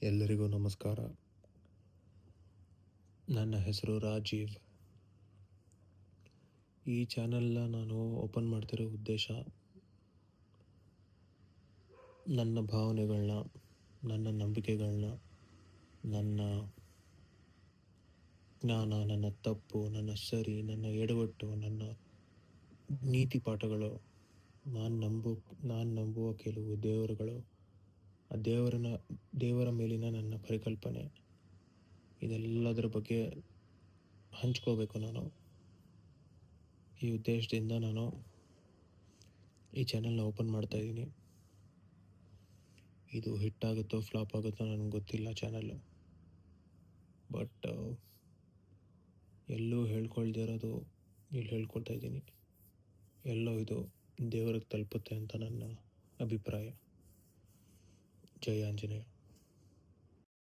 ಎಲ್ಲರಿಗೂ ನಮಸ್ಕಾರ. ನನ್ನ ಹೆಸರು ರಾಜೀವ್. ಈ ಚಾನಲ್ನ ನಾನು ಓಪನ್ ಮಾಡ್ತಿರೋ ಉದ್ದೇಶ ನನ್ನ ಭಾವನೆಗಳನ್ನ, ನನ್ನ ನಂಬಿಕೆಗಳನ್ನ, ನನ್ನ ಜ್ಞಾನ, ನನ್ನ ತಪ್ಪು, ನನ್ನ ಸರಿ, ನನ್ನ ಎಡವಟ್ಟು, ನನ್ನ ನೀತಿ ಪಾಠಗಳು, ನಾನು ನಂಬುವ ಕೆಲವು ದೇವರುಗಳು, ಆ ದೇವರ ಮೇಲಿನ ನನ್ನ ಪರಿಕಲ್ಪನೆ, ಇದೆಲ್ಲದರ ಬಗ್ಗೆ ಹಂಚ್ಕೋಬೇಕು ನಾನು. ಈ ಉದ್ದೇಶದಿಂದ ನಾನು ಈ ಚಾನಲ್ನ ಓಪನ್ ಮಾಡ್ತಾಯಿದ್ದೀನಿ. ಇದು ಹಿಟ್ಟಾಗುತ್ತೋ ಫ್ಲಾಪ್ ಆಗುತ್ತೋ ನನಗೆ ಗೊತ್ತಿಲ್ಲ ಚಾನಲ್ಲು. ಬಟ್ ಎಲ್ಲೂ ಹೇಳ್ಕೊಳ್ದೇ ಇರೋದು ಇಲ್ಲಿ ಹೇಳ್ಕೊಳ್ತಾ ಇದ್ದೀನಿ. ಎಲ್ಲೋ ಇದು ದೇವರಿಗೆ ತಲುಪುತ್ತೆ ಅಂತ ನನ್ನ ಅಭಿಪ್ರಾಯ. ಜೈ ಆಂಜನೇಯ.